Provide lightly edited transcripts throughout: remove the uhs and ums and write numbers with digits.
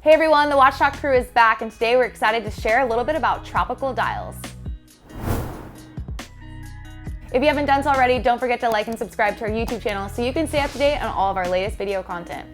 Hey everyone, the Watch Talk crew is back, and today we're excited to share a little bit about Tropical Dials. If you haven't done so already, don't forget to like and subscribe to our YouTube channel so you can stay up to date on all of our latest video content.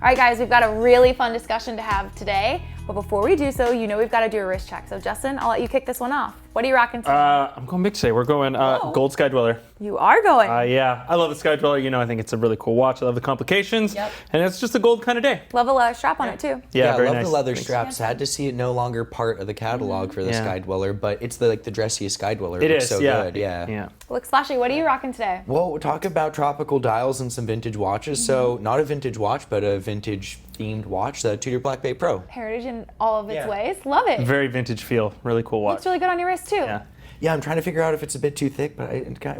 All right guys, we've got a really fun discussion to have today, but before we do so, you know we've got to do a wrist check. So Justin, I'll let you kick this one off. What are you rocking today? I'm going big today. We're going gold Sky Dweller. You are going? Yeah, I love the Sky Dweller. You know, I think it's a really cool watch. I love the complications. Yep. And it's just a gold kind of day. Love a leather strap on it too. Yeah, I very love nice. the leather Thanks. straps. Sad to see it no longer part of the catalog for the Sky Dweller, but it's the dressiest Sky Dweller. It looks is, so yeah. good. Yeah. Looks flashy. What are you rocking today? Well, we'll talk about tropical dials and some vintage watches. So not a vintage watch, but a vintage themed watch, the Tudor Black Bay Pro. Heritage in all of its ways. Love it. Very vintage feel. Really cool watch. Looks really good on your wrist too. Yeah. Yeah, I'm trying to figure out if it's a bit too thick, but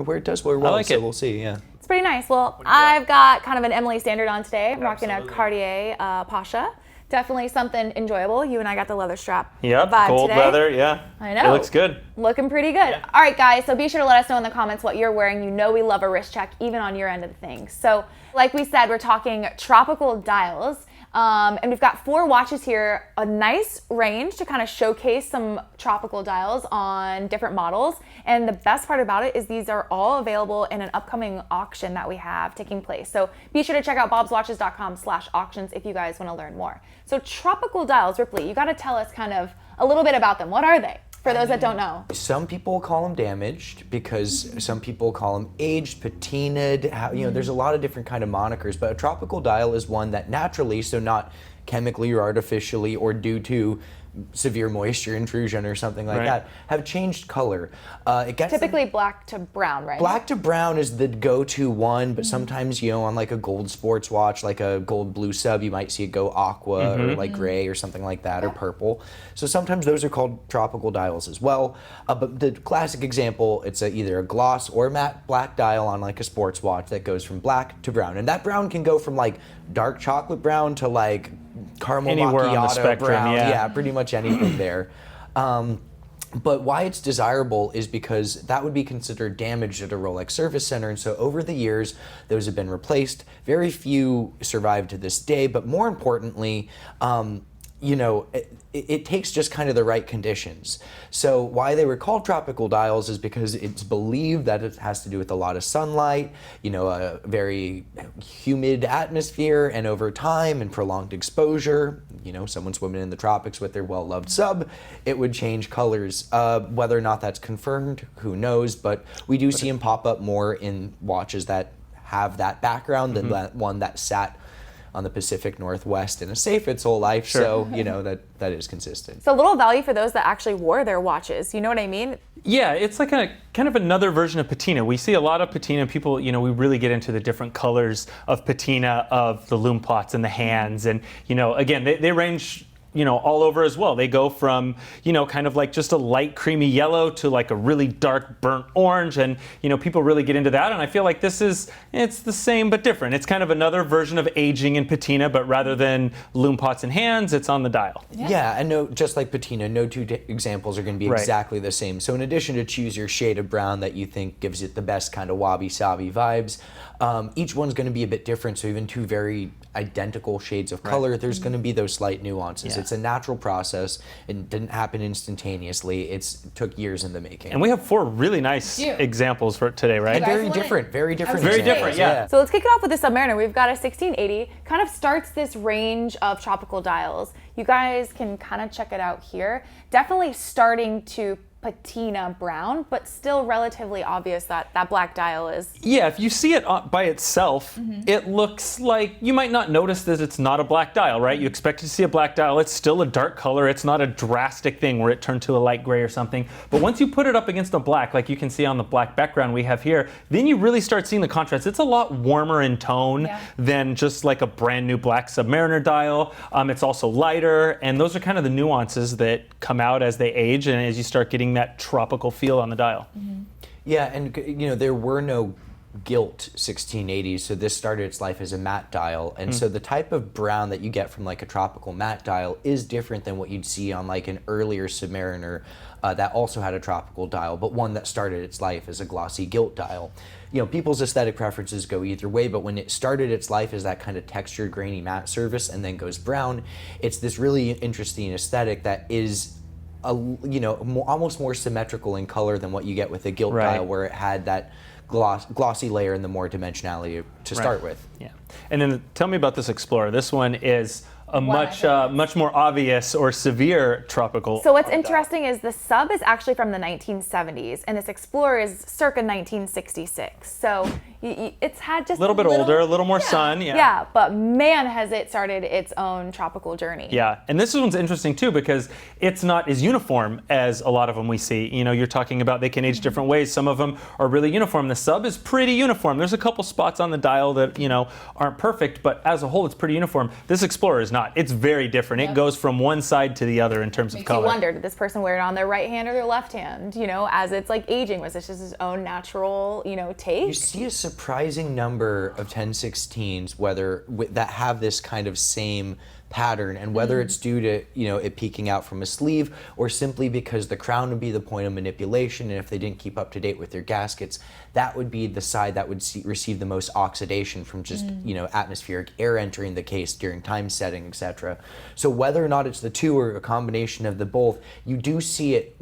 where it does wear well, like so it. we'll see. Yeah. It's pretty nice. Well, I've got kind of an Emily standard on today. I'm rocking a Cartier Pasha. Definitely something enjoyable. You and I got the leather strap Yep, vibe gold today. leather, yeah. I know. It looks good. Looking pretty good. All right, guys, so be sure to let us know in the comments what you're wearing. You know we love a wrist check, even on your end of the things. So, like we said, we're talking tropical dials. And we've got 4 watches here, a nice range to kind of showcase some tropical dials on different models. And the best part about it is these are all available in an upcoming auction that we have taking place. So be sure to check out bobswatches.com/auctions if you guys want to learn more. So tropical dials, Ripley, you got to tell us kind of a little bit about them. What are they? For those that don't know. Some people call them damaged because some people call them aged, patinaed. There's a lot of different kind of monikers, but a tropical dial is one that naturally, so not chemically or artificially or due to severe moisture intrusion or something like that, have changed color. It gets Typically black to brown, right? Black to brown is the go-to one, but sometimes, on like a gold sports watch, like a gold blue sub, you might see it go aqua or like gray or something like that, or purple. So sometimes those are called tropical dials as well. But the classic example, it's either a gloss or matte black dial on like a sports watch that goes from black to brown. And that brown can go from like dark chocolate brown to like caramel Anywhere on the macchiato spectrum, brown. yeah. Pretty much anything there. But why it's desirable is because that would be considered damaged at a Rolex service center, and so over the years, those have been replaced. Very few survive to this day, but more importantly, it takes just kind of the right conditions. So why they were called tropical dials is because it's believed that it has to do with a lot of sunlight, a very humid atmosphere, and over time and prolonged exposure, someone swimming in the tropics with their well-loved sub, it would change colors. Whether or not that's confirmed, who knows, but we do see them pop up more in watches that have that background than that one that sat on the Pacific Northwest in a safe its whole life. So, that is consistent. So a little value for those that actually wore their watches. You know what I mean? Yeah, it's like a kind of another version of patina. We see a lot of patina. People, we really get into the different colors of patina of the lume plots and the hands. And, again, they range all over as well. They go from, kind of like just a light creamy yellow to like a really dark burnt orange, and, people really get into that. And I feel like it's the same but different. It's kind of another version of aging in patina, but rather than lume pots and hands, it's on the dial. Yeah, and just like patina, no two examples are going to be exactly the same. So in addition to choose your shade of brown that you think gives it the best kind of wabi-sabi vibes, each one's going to be a bit different. So even 2 very identical shades of color, there's going to be those slight nuances. Yeah. It's a natural process. It didn't happen instantaneously. It took years in the making. And we have 4 really nice examples for today, right? And very different examples. Very different, yeah. So let's kick it off with the Submariner. We've got a 1680, kind of starts this range of tropical dials. You guys can kind of check it out here. Definitely starting to patina brown, but still relatively obvious that that black dial is. Yeah, if you see it by itself, it looks like you might not notice that it's not a black dial, right? You expect to see a black dial. It's still a dark color. It's not a drastic thing where it turned to a light gray or something. But once you put it up against a black, like you can see on the black background we have here, then you really start seeing the contrast. It's a lot warmer in tone than just like a brand new black Submariner dial. It's also lighter, and those are kind of the nuances that come out as they age and as you start getting that tropical feel on the dial. Yeah, and there were no gilt 1680s, so this started its life as a matte dial, and so the type of brown that you get from like a tropical matte dial is different than what you'd see on like an earlier Submariner that also had a tropical dial, but one that started its life as a glossy gilt dial. You know, people's aesthetic preferences go either way, but when it started its life as that kind of textured, grainy matte surface and then goes brown, it's this really interesting aesthetic that is almost more symmetrical in color than what you get with a gilt dial, where it had that glossy layer and the more dimensionality to start with. Yeah. And then tell me about this Explorer. This one is a much more obvious or severe tropical. So what's interesting is the sub is actually from the 1970s, and this Explorer is circa 1966. So it's had just a little bit older, a little more sun. Yeah, but man, has it started its own tropical journey. Yeah, and this one's interesting too because it's not as uniform as a lot of them we see. You know, you're talking about they can age different ways. Some of them are really uniform. The sub is pretty uniform. There's a couple spots on the dial that, you know, aren't perfect, but as a whole, it's pretty uniform. This Explorer is not. It's very different. It goes from one side to the other in terms of color. You wonder, did this person wear it on their right hand or their left hand? You know, as it's like aging, was this just his own natural, you know, take? You see a surprising number of 1016s that have this kind of same pattern, and whether it's due to, you know, it peeking out from a sleeve or simply because the crown would be the point of manipulation, and if they didn't keep up to date with their gaskets, that would be the side that would receive the most oxidation from just you know, atmospheric air entering the case during time setting, etc. So whether or not it's the two or a combination of the both, you do see it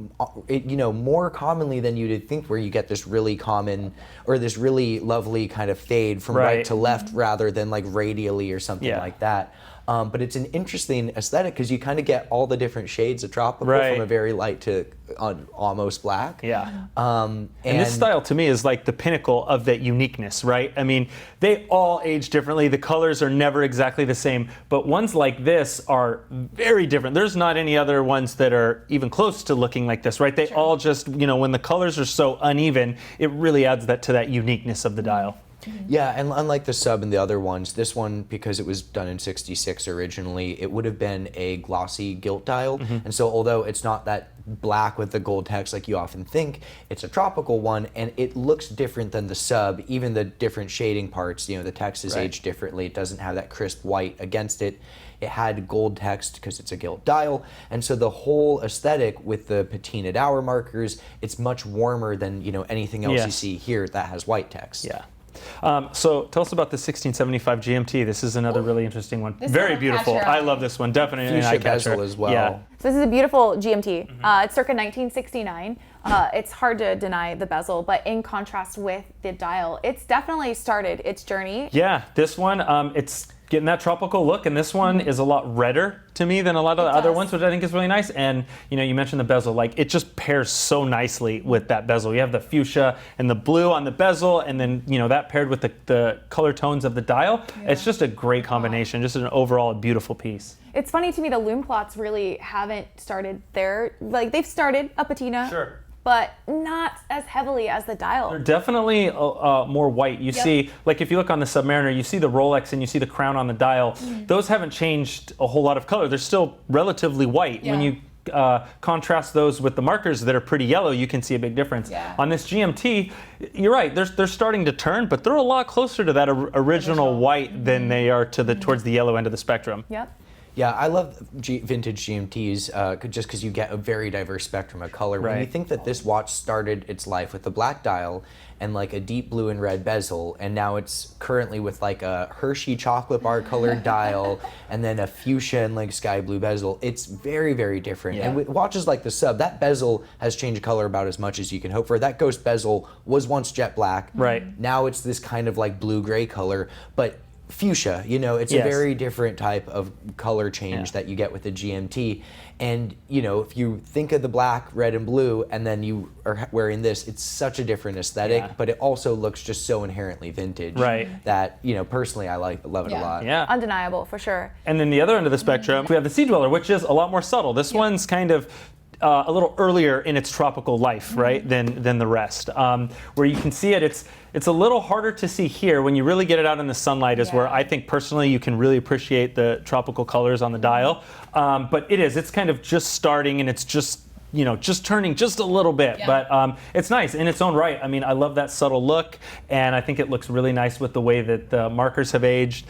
you know, more commonly than you'd think, where you get this really common or this really lovely kind of fade from right to left rather than like radially or something like that. But it's an interesting aesthetic because you kind of get all the different shades of tropical from a very light to almost black. Yeah. And this style to me is like the pinnacle of that uniqueness, right? I mean, they all age differently. The colors are never exactly the same, but ones like this are very different. There's not any other ones that are even close to looking like this, right? They all just, you know, when the colors are so uneven, it really adds that to that uniqueness of the dial. Yeah, and unlike the sub and the other ones, this one, because it was done in '66 originally, it would have been a glossy gilt dial. And so although it's not that black with the gold text like you often think, it's a tropical one, and it looks different than the sub. Even the different shading parts, you know, the text is aged differently. It doesn't have that crisp white against it. It had gold text because it's a gilt dial, and so the whole aesthetic with the patinaed hour markers, it's much warmer than, you know, anything else you see here that has white text. Yeah. So tell us about the 1675 GMT. This is another really interesting one. Very beautiful. I love this one. Definitely an eye catcher bezel as well. Yeah. So this is a beautiful GMT. It's circa 1969. It's hard to deny the bezel, but in contrast with the dial, it's definitely started its journey. Yeah, this one, it's getting that tropical look, and this one is a lot redder to me than a lot of the other ones, which I think is really nice. And you know, you mentioned the bezel, like it just pairs so nicely with that bezel. You have the fuchsia and the blue on the bezel, and then, you know, that paired with the color tones of the dial. It's just a great combination, just an overall beautiful piece. It's funny to me, the lume plots really haven't started there. Like, they've started a patina, but not as heavily as the dial. They're definitely more white. You see, like if you look on the Submariner, you see the Rolex and you see the crown on the dial. Those haven't changed a whole lot of color. They're still relatively white. When you contrast those with the markers that are pretty yellow, you can see a big difference. On this GMT, you're right, they're starting to turn, but they're a lot closer to that original white than they are to the towards the yellow end of the spectrum. Yeah, I love vintage GMTs just because you get a very diverse spectrum of color. When you think that this watch started its life with a black dial and like a deep blue and red bezel, and now it's currently with like a Hershey chocolate bar colored dial and then a fuchsia and like sky blue bezel, it's very, very different. And with watches like the sub, that bezel has changed color about as much as you can hope for. That ghost bezel was once jet black. Now it's this kind of like blue-gray color, but fuchsia, you know, it's a very different type of color change that you get with the GMT. And, you know, if you think of the black, red, and blue, and then you are wearing this, it's such a different aesthetic, but it also looks just so inherently vintage that, you know, personally, I love it a lot. Undeniable, for sure. And then the other end of the spectrum, we have the Sea Dweller, which is a lot more subtle. This one's kind of a little earlier in its tropical life, right, than the rest. Where you can see it, it's a little harder to see here. When you really get it out in the sunlight is where I think personally you can really appreciate the tropical colors on the dial. But it's kind of just starting, and it's just just turning just a little bit, but it's nice in its own right. I mean, I love that subtle look, and I think it looks really nice with the way that the markers have aged.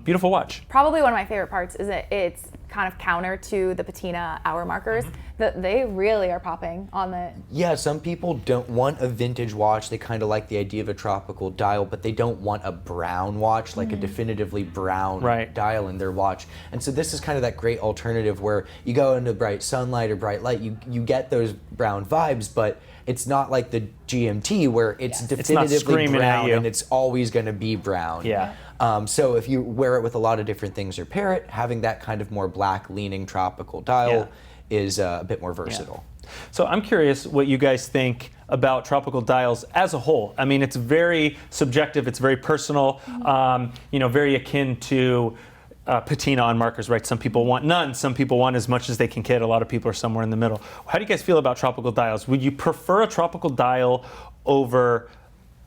Beautiful watch. Probably one of my favorite parts is that it's kind of counter to the patina hour markers. That they really are popping on the... Yeah, some people don't want a vintage watch. They kind of like the idea of a tropical dial, but they don't want a brown watch, like a definitively brown dial in their watch. And so this is kind of that great alternative where you go into bright sunlight or bright light, you get those brown vibes, but it's not like the GMT where it's definitively brown and it's always going to be brown. Yeah. So if you wear it with a lot of different things or pair it, having that kind of more black leaning tropical dial is a bit more versatile. So I'm curious what you guys think about tropical dials as a whole. I mean, it's very subjective, it's very personal, very akin to patina on markers, right? Some people want none, some people want as much as they can get. A lot of people are somewhere in the middle. How do you guys feel about tropical dials? Would you prefer a tropical dial over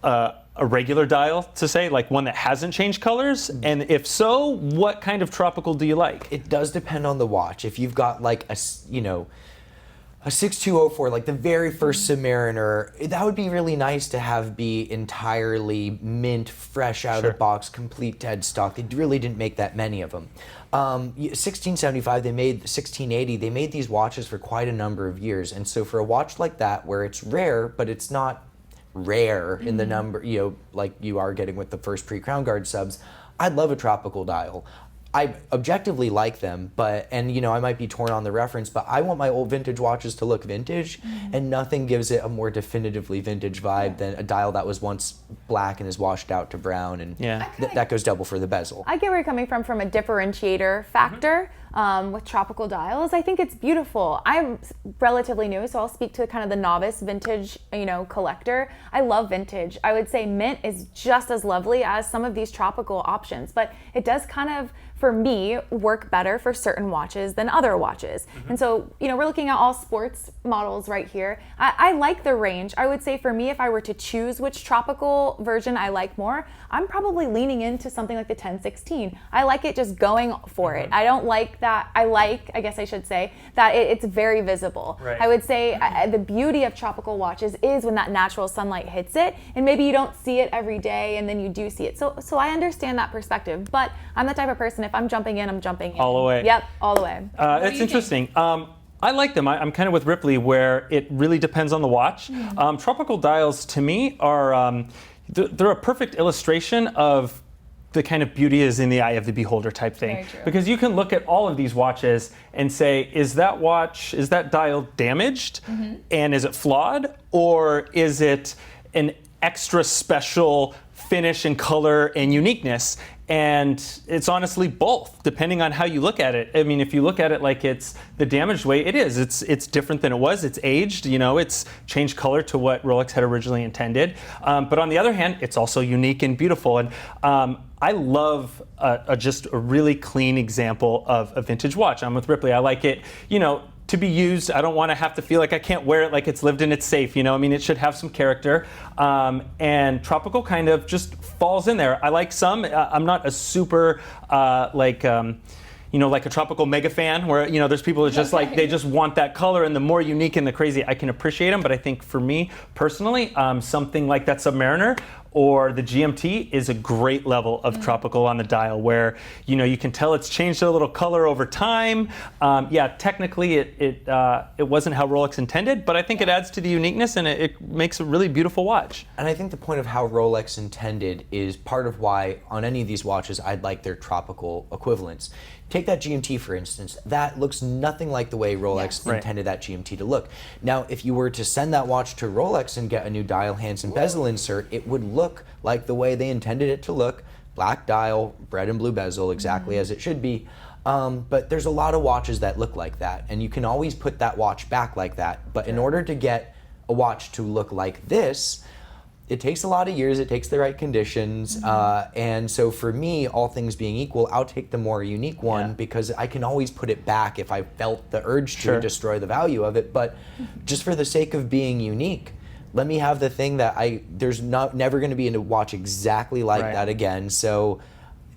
a regular dial, to say, like one that hasn't changed colors? And if so, what kind of tropical do you like? It does depend on the watch. If you've got like a 6204, like the very first Submariner, that would be really nice to have be entirely mint, fresh out of the box, complete dead stock. They really didn't make that many of them. 1675, they made 1680, they made these watches for quite a number of years. And so for a watch like that, where it's rare, but it's not rare in the number, like you are getting with the first pre-Crown Guard subs, I'd love a tropical dial. I objectively like them, and I might be torn on the reference, but I want my old vintage watches to look vintage, and nothing gives it a more definitively vintage vibe than a dial that was once black and is washed out to brown, and that goes double for the bezel. I get where you're coming from a differentiator factor. With tropical dials, I think it's beautiful. I'm relatively new, so I'll speak to kind of the novice vintage, collector. I love vintage. I would say mint is just as lovely as some of these tropical options, but it does kind of, for me, work better for certain watches than other watches. And so, we're looking at all sports models right here. I like the range. I would say for me, if I were to choose which tropical version I like more, I'm probably leaning into something like the 1016. I like it just going for it. I don't like that. I guess I should say, that it's very visible. I would say the beauty of tropical watches is when that natural sunlight hits it, and maybe you don't see it every day, and then you do see it. So I understand that perspective, but I'm the type of person, if I'm jumping in, I'm jumping in. All the way. Yep, all the way. It's interesting. I like them. I'm kind of with Ripley, where it really depends on the watch. Tropical dials, to me, are they're a perfect illustration of the kind of beauty is in the eye of the beholder type thing. Because you can look at all of these watches and say, is that dial damaged? And is it flawed? Or is it an extra special finish and color and uniqueness? And it's honestly both, depending on how you look at it. I mean, if you look at it like it's the damaged way, it is. It's different than it was. It's aged, it's changed color to what Rolex had originally intended. But on the other hand, it's also unique and beautiful. And I love just a really clean example of a vintage watch. I'm with Ripley. I like it, to be used. I don't want to have to feel like I can't wear it like it's lived in its safe. I mean, it should have some character. And tropical kind of just falls in there. I like some. I'm not a super like a tropical mega fan where, there's people that just like, they just want that color, and the more unique and the crazy, I can appreciate them. But I think for me personally, something like that Submariner or the GMT is a great level of tropical on the dial, where you can tell it's changed a little color over time. Technically it wasn't how Rolex intended, but I think it adds to the uniqueness, and it makes a really beautiful watch. And I think the point of how Rolex intended is part of why on any of these watches I'd like their tropical equivalents. Take that GMT, for instance. That looks nothing like the way Rolex intended that GMT to look. Now, if you were to send that watch to Rolex and get a new dial hands and bezel insert, it would look like the way they intended it to look. Black dial, red and blue bezel, exactly as it should be. But there's a lot of watches that look like that, and you can always put that watch back like that. But in order to get a watch to look like this, it takes a lot of years, it takes the right conditions, and so for me, all things being equal, I'll take the more unique one because I can always put it back if I felt the urge to destroy the value of it. But just for the sake of being unique, let me have the thing that there's never going to be a watch exactly like that again. So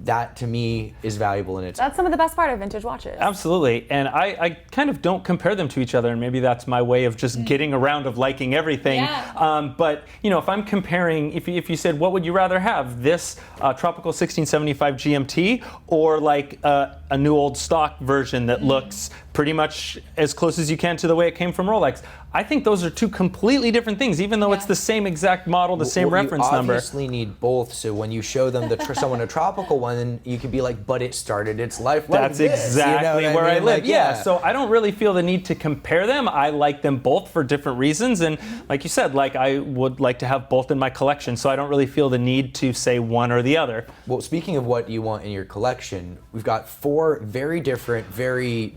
that to me is valuable in its That's some of the best part of vintage watches. Absolutely, and I kind of don't compare them to each other, and maybe that's my way of just getting around of liking everything. Yeah. But if I'm comparing, if you said what would you rather have, this Tropical 1675 GMT or like a new old stock version that looks pretty much as close as you can to the way it came from Rolex, I think those are two completely different things, even though it's the same exact model, the same reference number. You obviously need both, so when you show them someone a tropical one, then you can be like, but it started its life like That's this. exactly where I live. Like, yeah, so I don't really feel the need to compare them. I like them both for different reasons, and like you said, like I would like to have both in my collection, so I don't really feel the need to say one or the other. Well, speaking of what you want in your collection, we've got 4 very different, very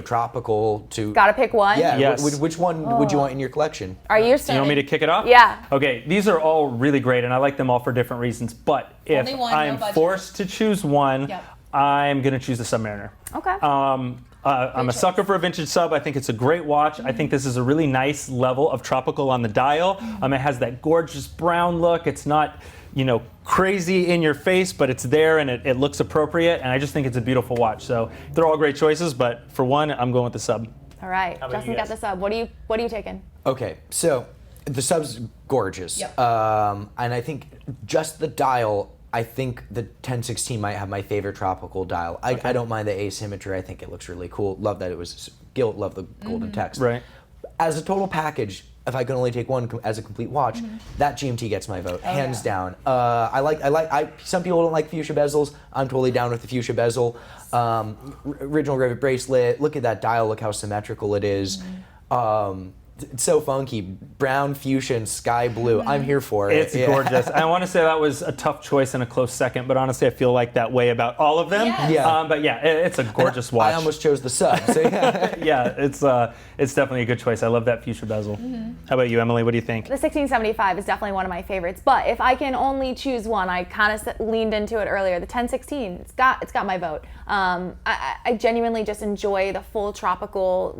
tropical to. Gotta pick one. Yeah. Yes. Which one would you want in your collection? Are you You starting? want me to kick it off? Yeah. Okay, these are all really great, and I like them all for different reasons. But if Only one, no I'm budget. forced to choose one, Yep. I'm going to choose the Submariner. Okay. I'm a sucker for a vintage sub. I think it's a great watch. I think this is a really nice level of tropical on the dial. It has that gorgeous brown look. It's not, crazy in your face, but it's there and it looks appropriate. And I just think it's a beautiful watch. So they're all great choices, but for one, I'm going with the sub. All right. about Justin you got guys? the sub. What are you taking? Okay, so the sub's gorgeous. Yep. And I think just the dial, I think the 1016 might have my favorite tropical dial. I don't mind the asymmetry. I think it looks really cool. Love that it was gilt. Love the golden text. Right. As a total package, if I can only take one as a complete watch, that GMT gets my vote, hands down. Some people don't like fuchsia bezels. I'm totally down with the fuchsia bezel. Original rivet bracelet. Look at that dial. Look how symmetrical it is. It's so funky. Brown, fuchsia, and sky blue. I'm here for it. It's gorgeous. I want to say that was a tough choice and a close second, but honestly, I feel like that way about all of them. Yes. Yeah. But yeah, it's a gorgeous watch. I almost chose the sub. So yeah. Yeah, it's definitely a good choice. I love that fuchsia bezel. How about you, Emily? What do you think? The 1675 is definitely one of my favorites, but if I can only choose one, I kind of leaned into it earlier. The 1016, it's got my vote. I genuinely just enjoy the full tropical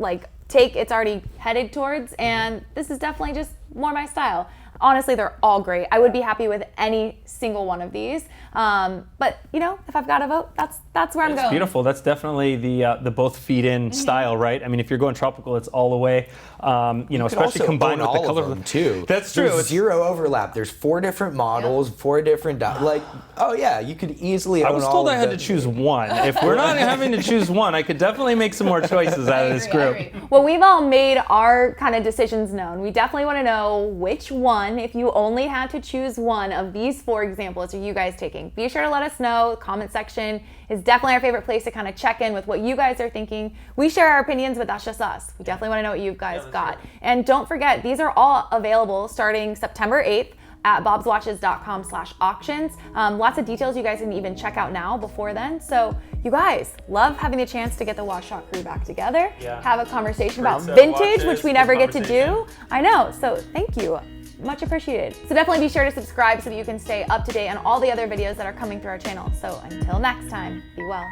take it's already headed towards, and this is definitely just more my style. Honestly, they're all great. I would be happy with any single one of these. But if I've got to vote, that's where I'm It's going. beautiful. That's definitely the both feet in style, right? I mean, if you're going tropical, it's all the way. Especially combined with the color of them too. That's true. There's It's- zero overlap. There's 4 different models, 4 different you could easily. I own was all told of I had them. to choose one. If we're not having to choose one, I could definitely make some more choices out of this group. Well, we've all made our kind of decisions known. We definitely want to know which one, if you only had to choose one of these 4 examples, are you guys taking? Be sure to let us know. The comment section is definitely our favorite place to kind of check in with what you guys are thinking. We share our opinions, but that's just us. We definitely want to know what you guys got. And don't forget, these are all available starting September 8th at bobswatches.com/auctions. Lots of details you guys can even check out now before then. So you guys, love having the chance to get the Watch Talk crew back together, have a conversation about set of vintage, watches, which we good never get to do. conversation. I know, so thank you. Much appreciated. So definitely be sure to subscribe so that you can stay up to date on all the other videos that are coming through our channel. So until next time, be well.